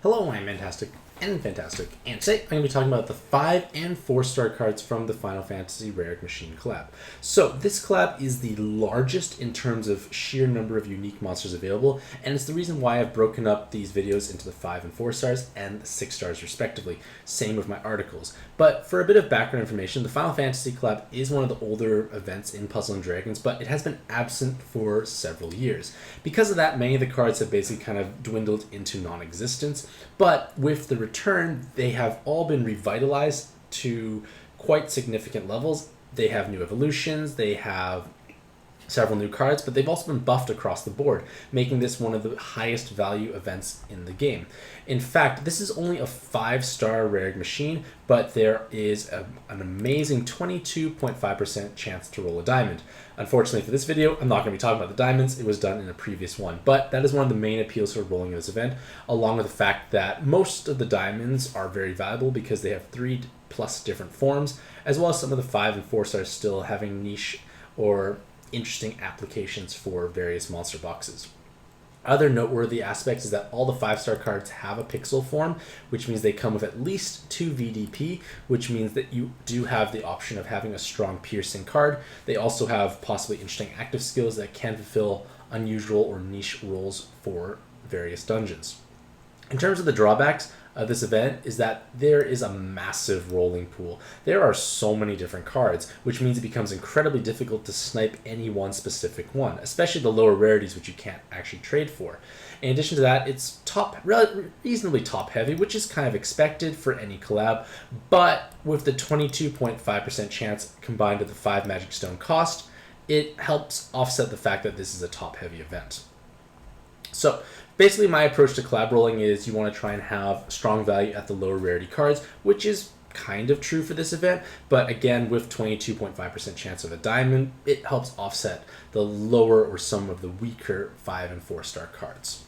Hello, I'm Mantastic and Fantastic, and today I'm going to be talking about the 5 and 4-star cards from the Final Fantasy Raric Machine collab. So this collab is the largest in terms of sheer number of unique monsters available, and it's the reason why I've broken up these videos into the 5 and 4 stars and the 6 stars respectively. Same with my articles. But for a bit of background information, the Final Fantasy collab is one of the older events in Puzzle & Dragons, but it has been absent for several years. Because of that, many of the cards have basically kind of dwindled into non-existence, but with the return, they have all been revitalized to quite significant levels. They have new evolutions, they have several new cards, but they've also been buffed across the board, making this one of the highest value events in the game. In fact, this is only a 5-star Raric machine, but there is an amazing 22.5% chance to roll a diamond. Unfortunately for this video, I'm not going to be talking about the diamonds. It was done in a previous one, but that is one of the main appeals for rolling this event, along with the fact that most of the diamonds are very valuable because they have 3+ different forms, as well as some of the 5 and 4 stars still having niche or interesting applications for various monster boxes. Other noteworthy aspects is that all the 5-star cards have a pixel form, which means they come with at least 2 VDP, which means that you do have the option of having a strong piercing card. They also have possibly interesting active skills that can fulfill unusual or niche roles for various dungeons. In terms of the drawbacks of this event is that there is a massive rolling pool. There are so many different cards, which means it becomes incredibly difficult to snipe any one specific one, especially the lower rarities, which you can't actually trade for. In addition to that, it's reasonably top heavy, which is kind of expected for any collab, but with the 22.5% chance combined with the 5 Magic Stone cost, it helps offset the fact that this is a top heavy event. So basically my approach to collab rolling is you want to try and have strong value at the lower rarity cards, which is kind of true for this event, but again, with 22.5% chance of a diamond, it helps offset the lower or some of the weaker 5 and 4-star cards.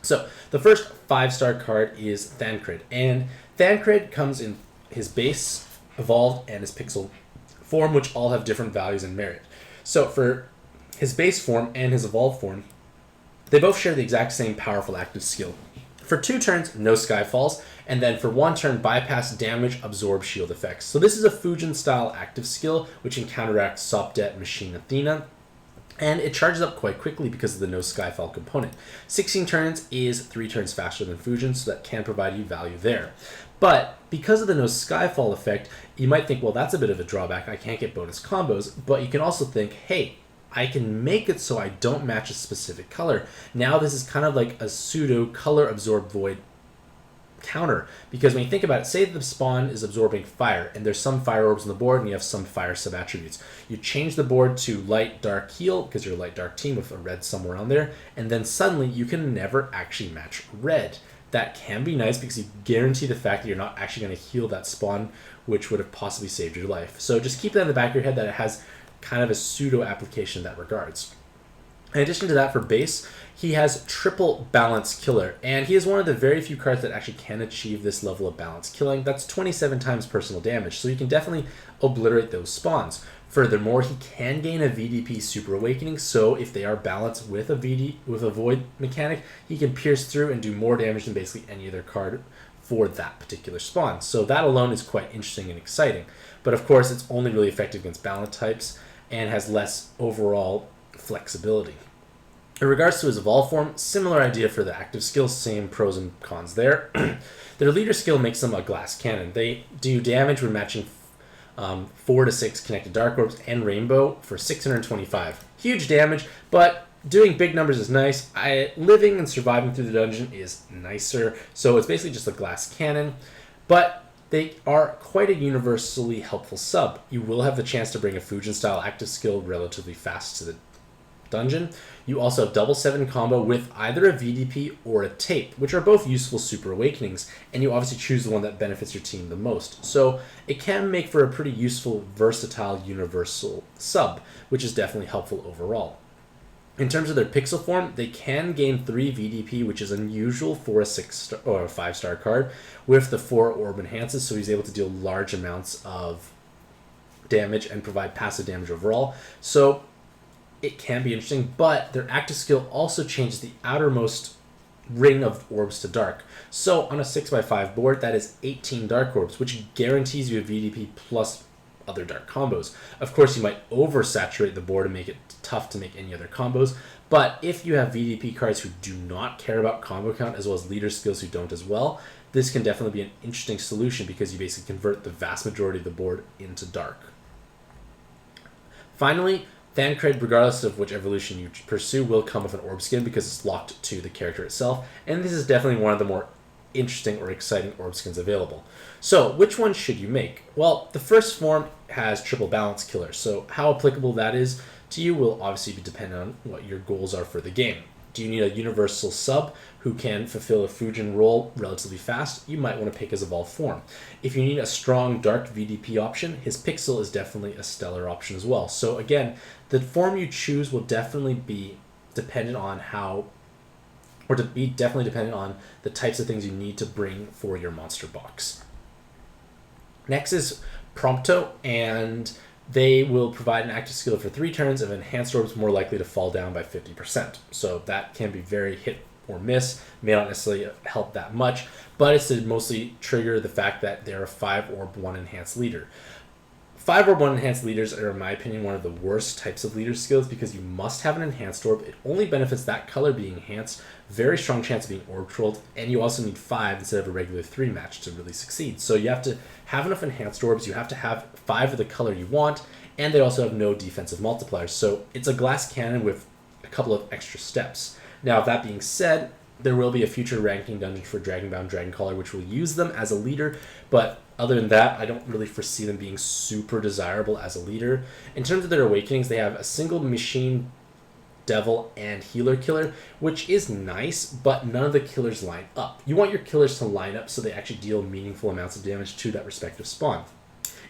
So the first 5-star card is Thancred, and Thancred comes in his base, evolved, and his pixel form, which all have different values and merit. So for his base form and his evolved form, they both share the exact same powerful active skill. For 2 turns, no Skyfalls, and then for 1 turn, bypass damage, absorb shield effects. So this is a Fujin style active skill, which can counteract Sopdet Machine Athena, and it charges up quite quickly because of the no Skyfall component. 16 turns is 3 turns faster than Fujin, so that can provide you value there. But because of the no Skyfall effect, you might think, well, that's a bit of a drawback, I can't get bonus combos, but you can also think, hey, I can make it so I don't match a specific color. Now this is kind of like a pseudo color absorb void counter, because when you think about it, say the spawn is absorbing fire and there's some fire orbs on the board and you have some fire sub attributes. You change the board to light dark heal because you're a light dark team with a red somewhere on there, and then suddenly you can never actually match red. That can be nice because you guarantee the fact that you're not actually going to heal that spawn, which would have possibly saved your life. So just keep that in the back of your head that it has kind of a pseudo application in that regards. In addition to that, for base, he has triple balance killer, and he is one of the very few cards that actually can achieve this level of balance killing. That's 27 times personal damage, so you can definitely obliterate those spawns. Furthermore, he can gain a VDP Super Awakening, so if they are balanced with a Void mechanic, he can pierce through and do more damage than basically any other card for that particular spawn. So that alone is quite interesting and exciting. But of course, it's only really effective against balance types and has less overall flexibility. In regards to his evolve form, similar idea for the active skills, same pros and cons there. Their leader skill makes them a glass cannon. They do damage when matching 4 to 6 connected dark orbs and rainbow for 625. Huge damage, but doing big numbers is nice. Living and surviving through the dungeon is nicer, so it's basically just a glass cannon, but they are quite a universally helpful sub. You will have the chance to bring a Fujin style active skill relatively fast to the dungeon. You also have double 7 combo with either a VDP or a tape, which are both useful Super Awakenings, and you obviously choose the one that benefits your team the most. So it can make for a pretty useful, versatile, universal sub, which is definitely helpful overall. In terms of their pixel form, they can gain 3 VDP, which is unusual for a 6 or a 5-star card, with the 4 orb enhances, so he's able to deal large amounts of damage and provide passive damage overall. So it can be interesting, but their active skill also changes the outermost ring of orbs to dark. So on a 6x5 board, that is 18 dark orbs, which guarantees you a VDP plus other dark combos. Of course, you might oversaturate the board and make it tough to make any other combos, but if you have VDP cards who do not care about combo count, as well as leader skills who don't as well, this can definitely be an interesting solution because you basically convert the vast majority of the board into dark. Finally, Thancred, regardless of which evolution you pursue, will come with an orb skin because it's locked to the character itself, and this is definitely one of the more interesting or exciting orb skins available. So, which one should you make? Well, the first form has triple balance killer, so how applicable that is to you will obviously be dependent on what your goals are for the game. Do you need a universal sub who can fulfill a Fujin role relatively fast? You might want to pick his evolved form. If you need a strong dark VDP option, his Pixel is definitely a stellar option as well. So again, the form you choose will definitely be dependent on the types of things you need to bring for your monster box. Next is Prompto, and they will provide an active skill for 3 turns of enhanced orbs more likely to fall down by 50%. So that can be very hit or miss, may not necessarily help that much, but it's to mostly trigger the fact that they're a 5 orb 1 enhanced leader. 5 orb 1 enhanced leaders are, in my opinion, one of the worst types of leader skills because you must have an enhanced orb. It only benefits that color being enhanced, very strong chance of being orb trolled, and you also need 5 instead of a regular 3 match to really succeed. So you have to have enough enhanced orbs, you have to have 5 of the color you want, and they also have no defensive multipliers. So it's a glass cannon with a couple of extra steps. Now, that being said, there will be a future ranking dungeon for Dragonbound Dragoncaller, which will use them as a leader, but other than that, I don't really foresee them being super desirable as a leader. In terms of their awakenings, they have a single machine, devil, and healer killer, which is nice, but none of the killers line up. You want your killers to line up so they actually deal meaningful amounts of damage to that respective spawn.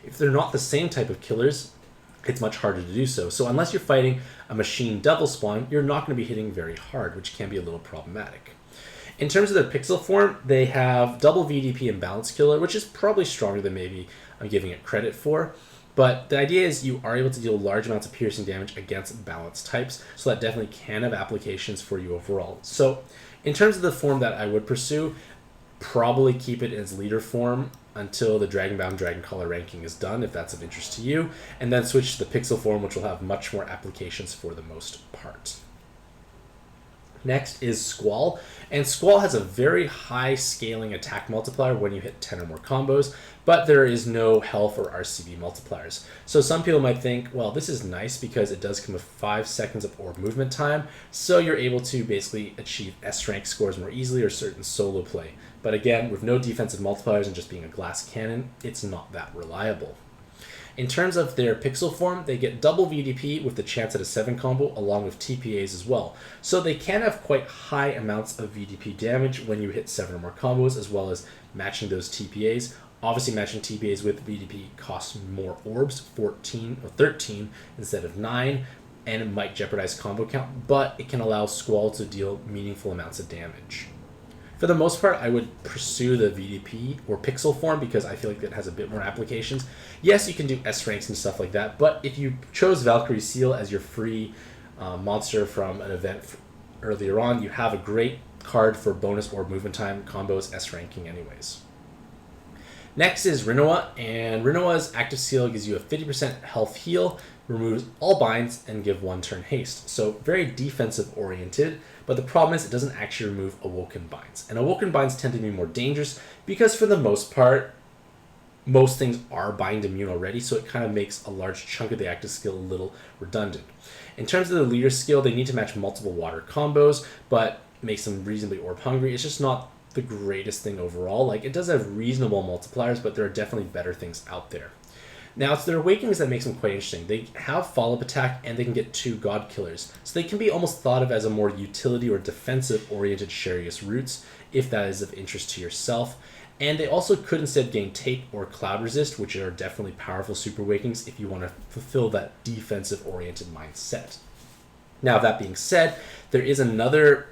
If they're not the same type of killers, it's much harder to do so. So unless you're fighting a machine devil spawn, you're not going to be hitting very hard, which can be a little problematic. In terms of their pixel form, they have double VDP and balance killer, which is probably stronger than maybe I'm giving it credit for. But the idea is you are able to deal large amounts of piercing damage against balance types, so that definitely can have applications for you overall. So in terms of the form that I would pursue, probably keep it in its leader form until the Dragonbound Dragoncaller ranking is done, if that's of interest to you, and then switch to the pixel form, which will have much more applications for the most part. Next is Squall, and Squall has a very high scaling attack multiplier when you hit 10 or more combos, but there is no health or RCB multipliers. So some people might think, well, this is nice because it does come with 5 seconds of orb movement time, so you're able to basically achieve S rank scores more easily or certain solo play. But again, with no defensive multipliers and just being a glass cannon, it's not that reliable. In terms of their pixel form, they get double VDP with the chance at a 7 combo along with TPAs as well. So they can have quite high amounts of VDP damage when you hit 7 or more combos, as well as matching those TPAs. Obviously, matching TPAs with VDP costs more orbs, 14 or 13 instead of 9, and it might jeopardize combo count, but it can allow Squall to deal meaningful amounts of damage. For the most part, I would pursue the VDP or pixel form because I feel like it has a bit more applications. Yes, you can do S ranks and stuff like that, but if you chose Valkyrie Seal as your free monster from an event earlier on, you have a great card for bonus orb movement time, combos, S ranking anyways. Next is Rinoa, and Rinoa's active seal gives you a 50% health heal, removes all binds, and give 1 turn haste. So very defensive oriented, but the problem is it doesn't actually remove awoken binds. And awoken binds tend to be more dangerous because for the most part, most things are bind immune already, so it kind of makes a large chunk of the active skill a little redundant. In terms of the leader skill, they need to match multiple water combos, but makes them reasonably orb hungry. It's just not the greatest thing overall. Like, it does have reasonable multipliers, but there are definitely better things out there. Now, it's their awakenings that makes them quite interesting. They have follow-up attack, and they can get 2 god killers. So they can be almost thought of as a more utility or defensive-oriented Sharius Roots, if that is of interest to yourself. And they also could instead gain Tape or Cloud Resist, which are definitely powerful super awakenings if you want to fulfill that defensive-oriented mindset. Now, that being said, there is another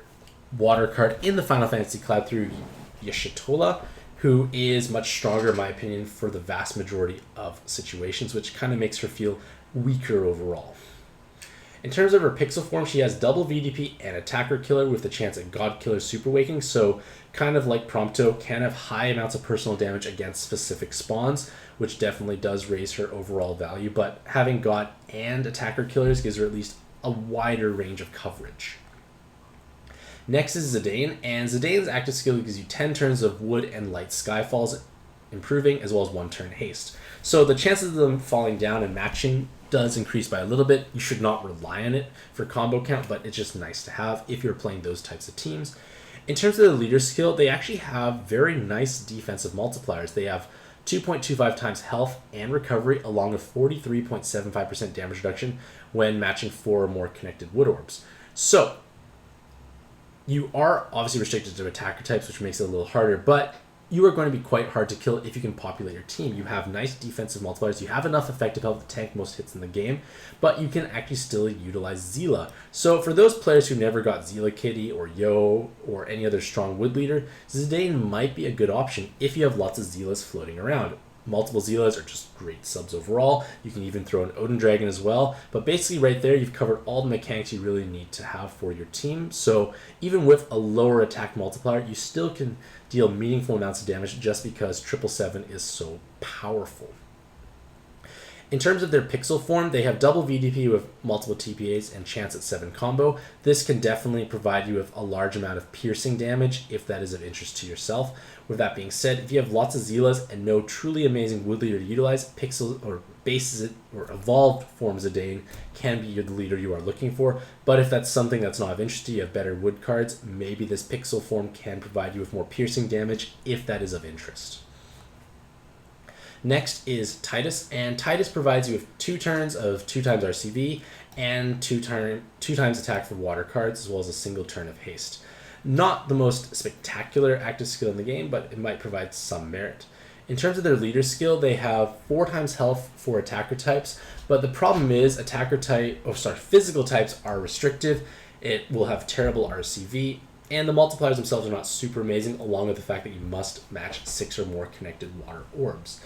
water card in the Final Fantasy Cloud through Yashitola, who is much stronger, in my opinion, for the vast majority of situations, which kind of makes her feel weaker overall. In terms of her pixel form, she has double VDP and Attacker Killer with the chance at God Killer Super Waking, so kind of like Prompto, can have high amounts of personal damage against specific spawns, which definitely does raise her overall value, but having God and Attacker Killers gives her at least a wider range of coverage. Next is Zidane, and Zidane's active skill gives you 10 turns of Wood and Light Skyfalls, improving, as well as 1 turn haste. So the chances of them falling down and matching does increase by a little bit. You should not rely on it for combo count, but it's just nice to have if you're playing those types of teams. In terms of the leader skill, they actually have very nice defensive multipliers. They have 2.25 times health and recovery, along with 43.75% damage reduction when matching 4 or more connected Wood Orbs. So you are obviously restricted to attacker types, which makes it a little harder, but you are going to be quite hard to kill if you can populate your team. You have nice defensive multipliers. You have enough effective health to tank most hits in the game, but you can actually still utilize Zila. So for those players who never got Zila Kitty or Yo or any other strong Wood leader, Zidane might be a good option if you have lots of Zilas floating around. Multiple Zilas are just great subs overall. You can even throw an Odin Dragon as well. But basically right there, you've covered all the mechanics you really need to have for your team. So even with a lower attack multiplier, you still can deal meaningful amounts of damage just because 777 is so powerful. In terms of their pixel form, they have double VDP with multiple TPAs and chance at 7 combo. This can definitely provide you with a large amount of piercing damage if that is of interest to yourself. With that being said, if you have lots of Zilas and no truly amazing Wood leader to utilize, pixel or bases or evolved forms of Dane can be the leader you are looking for. But if that's something that's not of interest to you, you have better Wood cards, maybe this pixel form can provide you with more piercing damage if that is of interest. Next is Titus, and Titus provides you with 2 turns of 2 times RCV and 2 times attack for water cards, as well as a single turn of haste. Not the most spectacular active skill in the game, but it might provide some merit. In terms of their leader skill, they have 4 times health for attacker types, but the problem is physical types are restrictive. It will have terrible RCV, and the multipliers themselves are not super amazing, along with the fact that you must match 6 or more connected water orbs.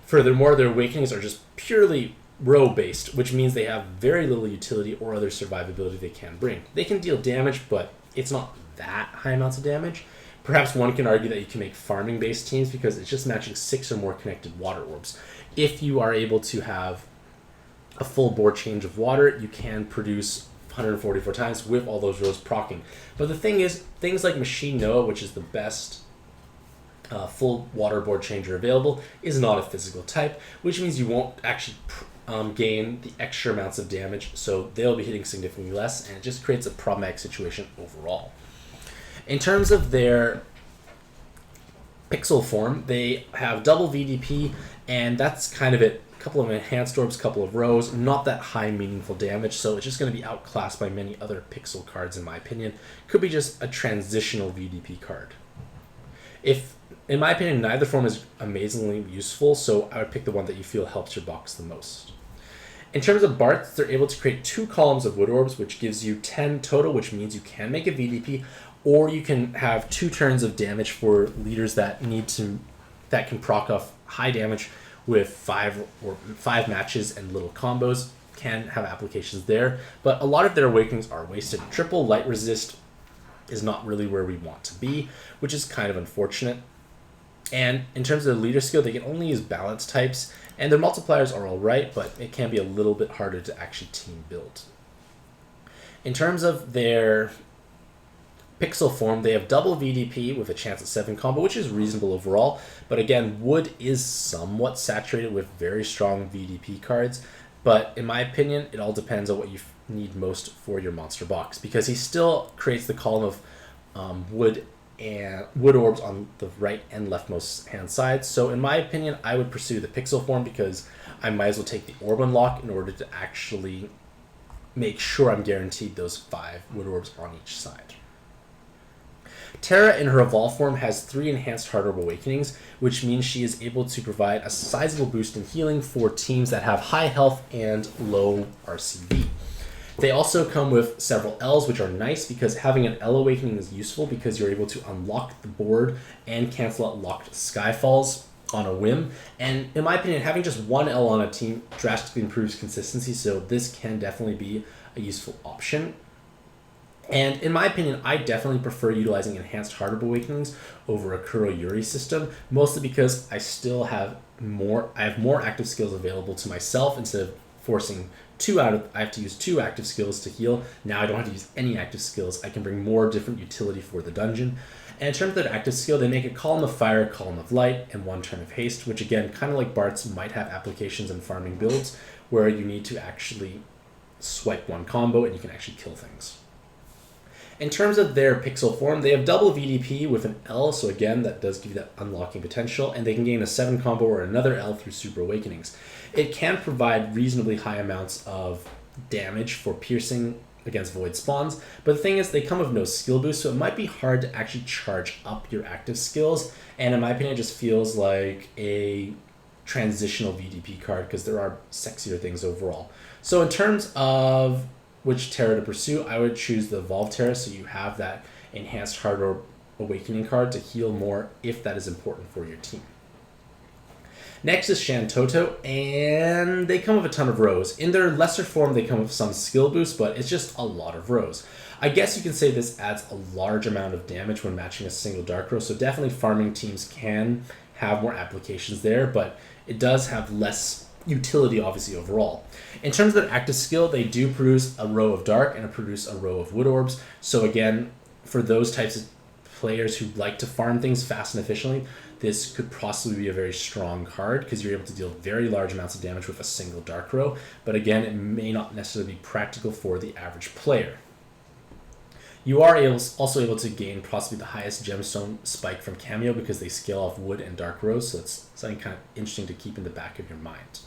Furthermore, their awakenings are just purely row-based, which means they have very little utility or other survivability they can bring. They can deal damage, but it's not that high amounts of damage. Perhaps one can argue that you can make farming-based teams because it's just matching 6 or more connected water orbs. If you are able to have a full board change of water, you can produce 144 times with all those rows proccing. But the thing is, things like Machine Noah, which is the best full water board changer available, is not a physical type, which means you won't actually gain the extra amounts of damage, so they'll be hitting significantly less, and it just creates a problematic situation overall. In terms of their pixel form, they have double VDP, and that's kind of it. A couple of enhanced orbs, couple of rows, not that high meaningful damage, so it's just going to be outclassed by many other pixel cards in my opinion. Could be just a transitional VDP card. In my opinion, neither form is amazingly useful, so I would pick the one that you feel helps your box the most. In terms of Barts, they're able to create 2 columns of Wood Orbs, which gives you 10 total, which means you can make a VDP, or you can have 2 turns of damage for leaders that can proc off high damage with 5 matches and little combos. Can have applications there, but a lot of their awakenings are wasted. Triple light resist is not really where we want to be, which is kind of unfortunate. And in terms of the leader skill, they can only use balance types, and their multipliers are alright, but it can be a little bit harder to actually team build. In terms of their pixel form, they have double VDP with a chance at 7 combo, which is reasonable overall, but again, Wood is somewhat saturated with very strong VDP cards, but in my opinion, it all depends on what you need most for your monster box, because he still creates the column of Wood orbs on the right and leftmost hand side. So in my opinion, I would pursue the pixel form because I might as well take the orb unlock in order to actually make sure I'm guaranteed those 5 Wood orbs on each side. Terra in her evolved form has 3 enhanced Heart Orb Awakenings, which means she is able to provide a sizable boost in healing for teams that have high health and low RCV. They also come with several L's, which are nice because having an L Awakening is useful because you're able to unlock the board and cancel out locked Skyfalls on a whim. And in my opinion, having just 1 L on a team drastically improves consistency, so this can definitely be a useful option. And in my opinion, I definitely prefer utilizing Enhanced Heart Orb Awakenings over a Kuro Yuri system, mostly because I have more active skills available to myself instead of forcing I have to use 2 active skills to heal. Now I don't have to use any active skills. I can bring more different utility for the dungeon. And in terms of their active skill, they make a Column of Fire, Column of Light, and 1 turn of Haste, which again, kind of like Bart's, might have applications in farming builds where you need to actually swipe 1 combo and you can actually kill things. In terms of their pixel form, they have double VDP with an L, so again, that does give you that unlocking potential, and they can gain a 7 combo or another L through Super Awakenings. It can provide reasonably high amounts of damage for piercing against void spawns, but the thing is, they come with no skill boost, so it might be hard to actually charge up your active skills, and in my opinion, it just feels like a transitional VDP card because there are sexier things overall. So in terms of which Terra to pursue, I would choose the Evolved Terra, so you have that Enhanced Heart Orb Awakening card to heal more if that is important for your team. Next is Shantoto, and they come with a ton of rows. In their lesser form, they come with some skill boost, but it's just a lot of rows. I guess you can say this adds a large amount of damage when matching a single Dark Row, so definitely farming teams can have more applications there, but it does have less utility obviously overall. In terms of their active skill, they do produce a row of dark and produce a row of wood orbs. So again, for those types of players who like to farm things fast and efficiently, this could possibly be a very strong card because you're able to deal very large amounts of damage with a single dark row. But again, it may not necessarily be practical for the average player. You are also able to gain possibly the highest gemstone spike from Cameo because they scale off wood and dark rows, so it's something kind of interesting to keep in the back of your mind.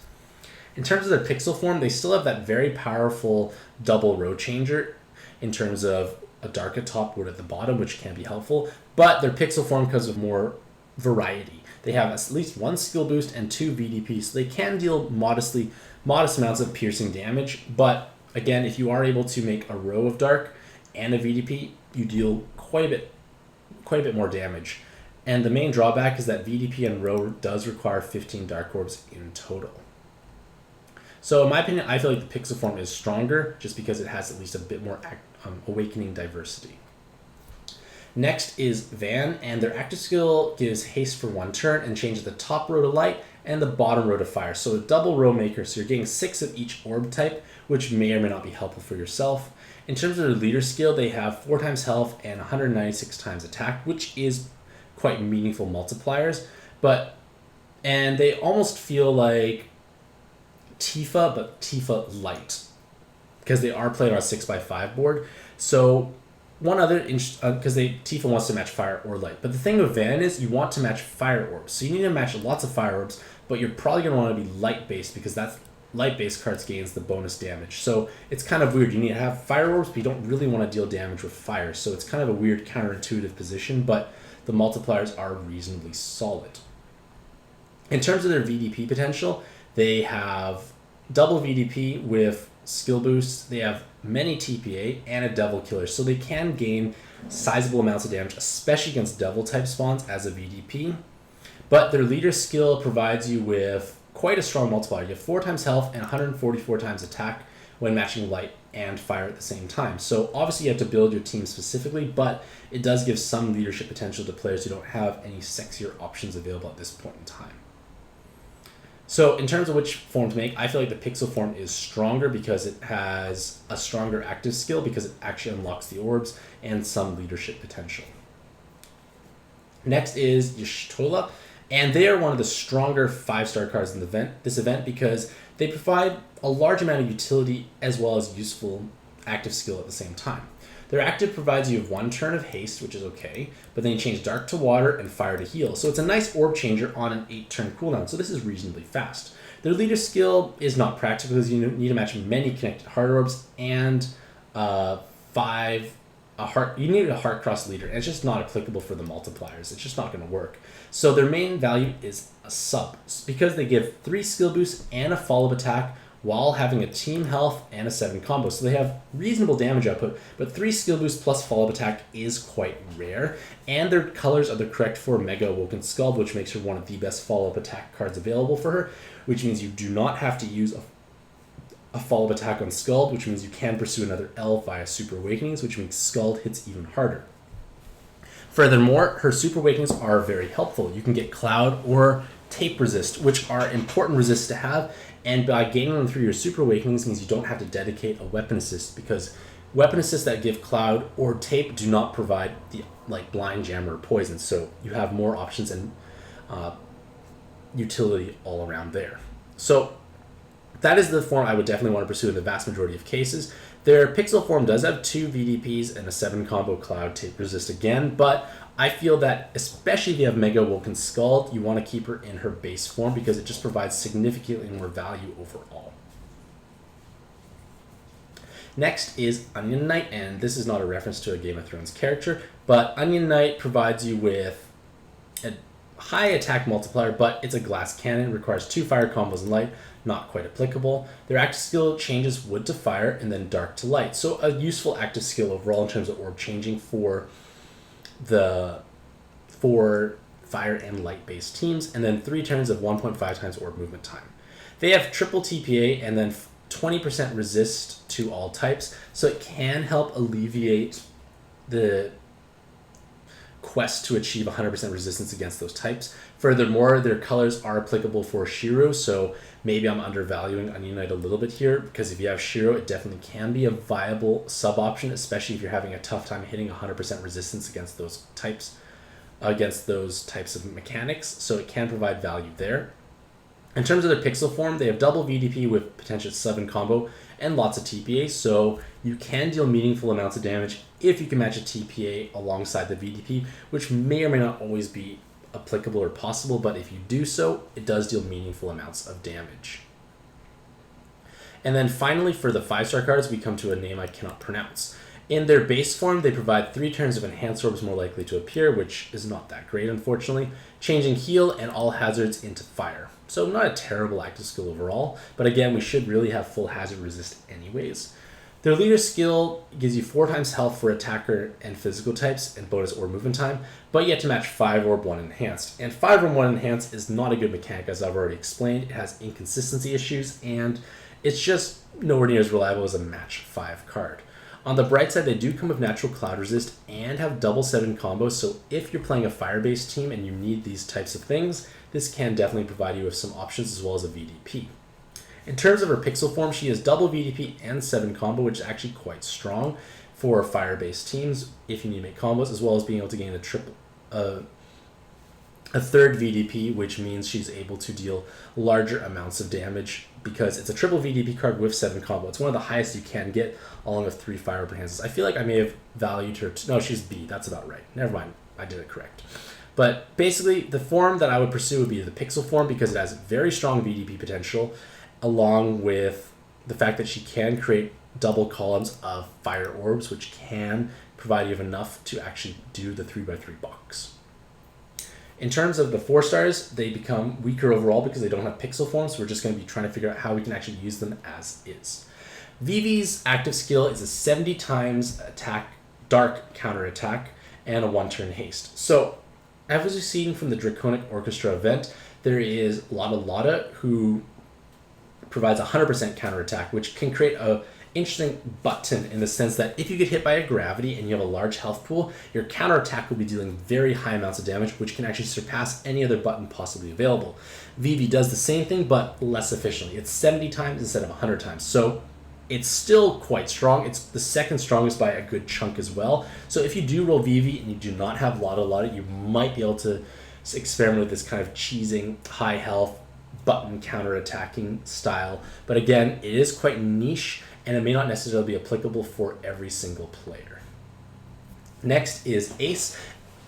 In terms of their pixel form, they still have that very powerful double row changer in terms of a dark at top, wood at the bottom, which can be helpful, but their pixel form comes with more variety. They have at least 1 skill boost and 2 VDP, so they can deal modest amounts of piercing damage, but again, if you are able to make a row of dark and a VDP, you deal quite a bit more damage. And the main drawback is that VDP and row does require 15 dark orbs in total. So in my opinion, I feel like the pixel form is stronger just because it has at least a bit more awakening diversity. Next is Van, and their active skill gives haste for 1 turn and changes the top row to light and the bottom row to fire. So a double row maker, so you're getting 6 of each orb type, which may or may not be helpful for yourself. In terms of their leader skill, they have 4 times health and 196 times attack, which is quite meaningful multipliers, and they almost feel like Tifa, but Tifa light, because they are played on a 6x5 board. So one other, because Tifa wants to match fire or light, but the thing with Van is you want to match fire orbs. So you need to match lots of fire orbs, but you're probably going to want to be light based because that's light-based cards gains the bonus damage. So it's kind of weird. You need to have fire orbs, but you don't really want to deal damage with fire. So it's kind of a weird counterintuitive position, but the multipliers are reasonably solid. In terms of their VDP potential, they have double VDP with skill boosts. They have many TPA and a devil killer. So they can gain sizable amounts of damage, especially against devil type spawns as a VDP. But their leader skill provides you with quite a strong multiplier. You have 4 times health and 144 times attack when matching light and fire at the same time. So obviously you have to build your team specifically, but it does give some leadership potential to players who don't have any sexier options available at this point in time. So in terms of which form to make, I feel like the pixel form is stronger because it has a stronger active skill because it actually unlocks the orbs and some leadership potential. Next is Y'shtola. And they are one of the stronger 5-star cards in this event because they provide a large amount of utility as well as useful active skill at the same time. Their active provides you with 1 turn of haste, which is okay, but then you change dark to water and fire to heal. So it's a nice orb changer on an 8-turn cooldown, so this is reasonably fast. Their leader skill is not practical because you need to match many connected heart orbs and you need a heart cross leader, and it's just not applicable for the multipliers. It's just not going to work. So their main value is a sub because they give 3 skill boosts and a follow-up attack while having a team health and a 7 combo. So they have reasonable damage output, but 3 skill boosts plus follow-up attack is quite rare. And their colors are the correct for Mega Awoken Skull, which makes her one of the best follow-up attack cards available for her, which means you do not have to use a follow-up attack on Scald, which means you can pursue another L via Super Awakenings, which means Scald hits even harder. Furthermore, her Super Awakenings are very helpful. You can get Cloud or Tape Resist, which are important resists to have, and by gaining them through your Super Awakenings means you don't have to dedicate a Weapon Assist, because Weapon Assists that give Cloud or Tape do not provide the Blind Jam or Poison, so you have more options and utility all around there. So that is the form I would definitely want to pursue in the vast majority of cases. Their Pixel form does have 2 VDPs and a 7 combo Cloud Tape Resist again, but I feel that especially if you have Mega Woken Scald, you want to keep her in her base form because it just provides significantly more value overall. Next is Onion Knight, and this is not a reference to a Game of Thrones character, but Onion Knight provides you with a high attack multiplier, but it's a glass cannon, requires 2 fire combos in light, not quite applicable. Their active skill changes wood to fire and then dark to light, so a useful active skill overall in terms of orb changing for fire and light based teams, and then 3 turns of 1.5 times orb movement time. They have triple TPA and then 20% resist to all types, so it can help alleviate the quest to achieve 100% resistance against those types. Furthermore, their colors are applicable for Shiro, so maybe I'm undervaluing Onion Knight a little bit here, because if you have Shiro, it definitely can be a viable sub option, especially if you're having a tough time hitting 100% resistance against those types of mechanics, so it can provide value there. In terms of their Pixel form, they have double VDP with potential sub and combo and lots of TPA, so you can deal meaningful amounts of damage if you can match a TPA alongside the VDP, which may or may not always be applicable or possible, but if you do so, it does deal meaningful amounts of damage. And then finally, for the 5-star cards, we come to a name I cannot pronounce. In their base form, they provide 3 turns of enhanced orbs more likely to appear, which is not that great, unfortunately, changing heal and all hazards into fire. So not a terrible active skill overall, but again, we should really have full hazard resist anyways. Their leader skill gives you 4 times health for attacker and physical types and bonus orb movement time, but you have to match 5 orb 1 enhanced. And 5 orb 1 enhanced is not a good mechanic, as I've already explained. It has inconsistency issues, and it's just nowhere near as reliable as a match 5 card. On the bright side, they do come with natural cloud resist and have double 7 combos, so if you're playing a fire-based team and you need these types of things, this can definitely provide you with some options as well as a VDP. In terms of her Pixel form, she has double VDP and 7 combo, which is actually quite strong for fire-based teams if you need to make combos, as well as being able to gain a third VDP, which means she's able to deal larger amounts of damage because it's a triple VDP card with 7 combo. It's one of the highest you can get, along with 3 fire enhances. I feel like I may have valued her. No, she's B. That's about right. Never mind. I did it correct. But basically, the form that I would pursue would be the Pixel form because it has very strong VDP potential, along with the fact that she can create double columns of fire orbs, which can provide you enough to actually do the 3x3 box. In terms of the 4 stars, they become weaker overall because they don't have Pixel forms, so we're just going to be trying to figure out how we can actually use them as is. Vivi's active skill is a 70 times attack, dark counter attack, and a 1-turn haste. So, as we've seen from the Draconic Orchestra event, there is Lotta, who provides 100% counter attack, which can create a interesting button in the sense that if you get hit by a gravity and you have a large health pool, your counterattack will be dealing very high amounts of damage, which can actually surpass any other button possibly available. Vivi does the same thing, but less efficiently. It's 70 times instead of 100 times. So it's still quite strong. It's the second strongest by a good chunk as well. So if you do roll Vivi and you do not have Lotta, you might be able to experiment with this kind of cheesing, high health, button counterattacking style. But again, it is quite niche, and it may not necessarily be applicable for every single player. Next is Ace,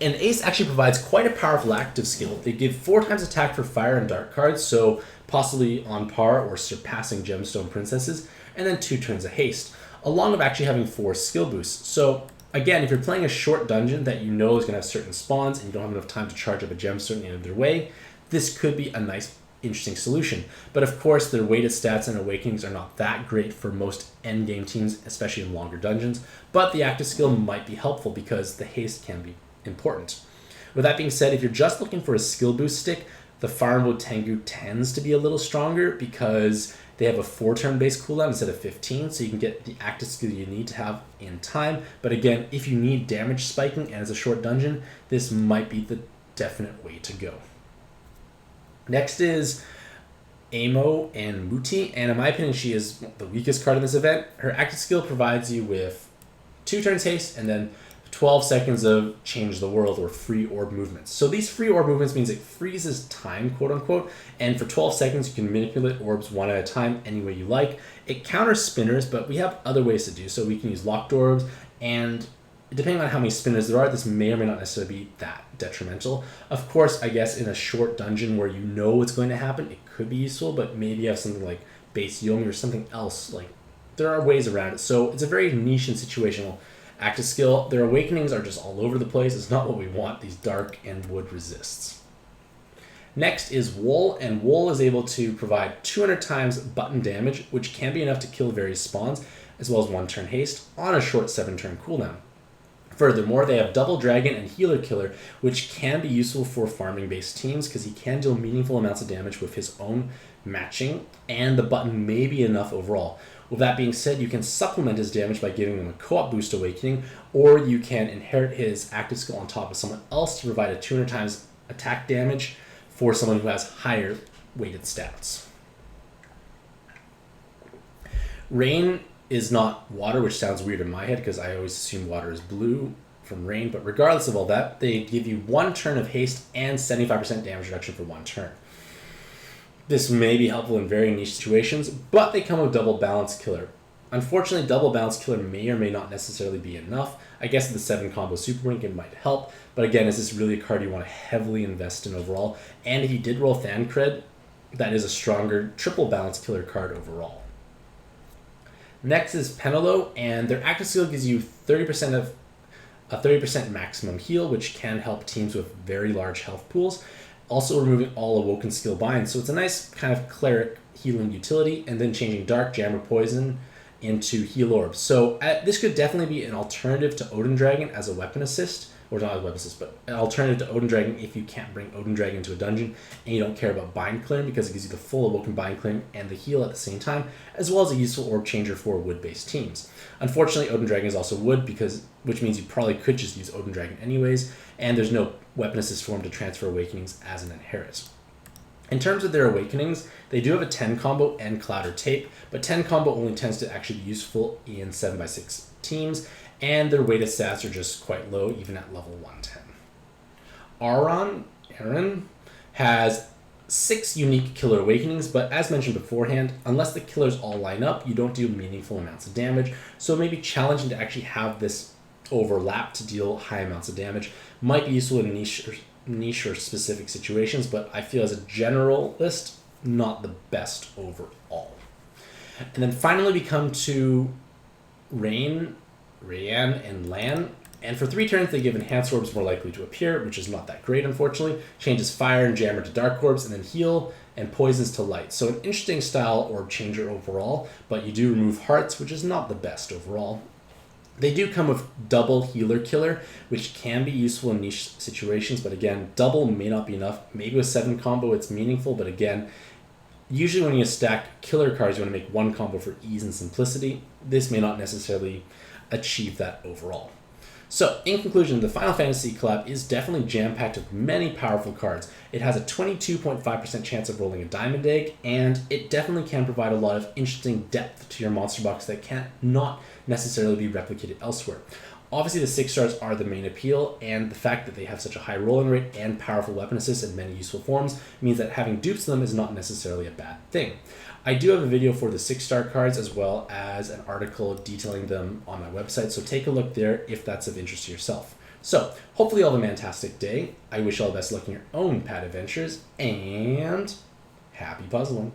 and Ace actually provides quite a powerful active skill. They give 4 times attack for fire and dark cards, so possibly on par or surpassing Gemstone Princesses, and then 2 turns of haste, along with actually having 4 skill boosts. So again, if you're playing a short dungeon that you know is going to have certain spawns and you don't have enough time to charge up a gemstone in either way, this could be a nice interesting solution. But of course, their weighted stats and awakenings are not that great for most endgame teams, especially in longer dungeons, but the active skill might be helpful because the haste can be important. With that being said, if you're just looking for a skill boost stick, the Fire Mode Tengu tends to be a little stronger because They have a 4-turn base cooldown instead of 15, so you can get the active skill you need to have in time. But again, if you need damage spiking and it's a short dungeon, this might be the definite way to go. Next is Amo and Muti, and in my opinion, she is the weakest card in this event. Her active skill provides you with 2 turns haste and then 12 seconds of change the world or free orb movements. So these free orb movements means it freezes time, quote unquote, and for 12 seconds you can manipulate orbs one at a time any way you like. It counters spinners, but we have other ways to do so. We can use locked orbs, and depending on how many spinners there are, this may or may not necessarily be that detrimental. Of course, I guess in a short dungeon where you know what's going to happen, it could be useful, but maybe you have something like base Yomi or something else. Like, there are ways around it. So it's a very niche and situational active skill. Their awakenings are just all over the place. It's not what we want, these dark and wood resists. Next is Wool, and Wool is able to provide 200 times button damage, which can be enough to kill various spawns, as well as 1 turn haste on a short 7-turn cooldown. Furthermore, they have Double Dragon and Healer Killer, which can be useful for farming-based teams because he can deal meaningful amounts of damage with his own matching, and the button may be enough overall. With that being said, you can supplement his damage by giving him a co-op boost awakening, or you can inherit his active skill on top of someone else to provide a 200 times attack damage for someone who has higher weighted stats. Rain is not water, which sounds weird in my head because I always assume water is blue from rain, but regardless of all that, they give you 1 turn of haste and 75% damage reduction for 1 turn. This may be helpful in very niche situations, but they come with Double Balance Killer. Unfortunately, Double Balance Killer may or may not necessarily be enough. I guess the 7 combo Super Rank it might help, but again, is this really a card you want to heavily invest in overall? And if you did roll Thancred, that is a stronger Triple Balance Killer card overall. Next is Penelo, and their active skill gives you 30% of a 30% maximum heal, which can help teams with very large health pools. Also removing all Awoken skill binds, so it's a nice kind of cleric healing utility, and then changing Dark, Jam, or Poison into Heal Orbs. So this could definitely be an alternative to Odin Dragon as a weapon assist, or not as a weapon assist, but an alternative to Odin Dragon if you can't bring Odin Dragon into a dungeon and you don't care about bind clearing, because it gives you the full Awoken bind clearing and the heal at the same time, as well as a useful orb changer for wood-based teams. Unfortunately, Odin Dragon is also wood, which means you probably could just use Odin Dragon anyways, and there's no weapon assist for him to transfer awakenings as an inherit. In terms of their awakenings, they do have a 10 combo and Cloud or Tape, but 10 combo only tends to actually be useful in 7x6 teams, and their weighted stats are just quite low, even at level 110. Aaron has 6 unique killer awakenings, but as mentioned beforehand, unless the killers all line up, you don't do meaningful amounts of damage, so it may be challenging to actually have this overlap to deal high amounts of damage. Might be useful in niche or specific situations, but I feel as a general list, not the best overall. And then finally we come to Rayan, and Lan. And for 3 turns, they give Enhanced Orbs more likely to appear, which is not that great, unfortunately. Changes Fire and Jammer to Dark Orbs, and then Heal and Poisons to Light. So an interesting style orb changer overall, but you do remove Hearts, which is not the best overall. They do come with Double Healer Killer, which can be useful in niche situations, but again, double may not be enough. Maybe with 7 combo it's meaningful, but again, usually when you stack killer cards, you want to make 1 combo for ease and simplicity. This may not necessarily achieve that overall. So, in conclusion, the Final Fantasy collab is definitely jam-packed with many powerful cards. It has a 22.5% chance of rolling a Diamond Egg, and it definitely can provide a lot of interesting depth to your monster box that can't not necessarily be replicated elsewhere. Obviously, the 6 stars are the main appeal, and the fact that they have such a high rolling rate and powerful weapon assists in many useful forms means that having dupes to them is not necessarily a bad thing. I do have a video for the 6-star cards as well as an article detailing them on my website, so take a look there if that's of interest to yourself. So, hopefully you all have a fantastic day. I wish you all the best luck in your own pad adventures, and happy puzzling.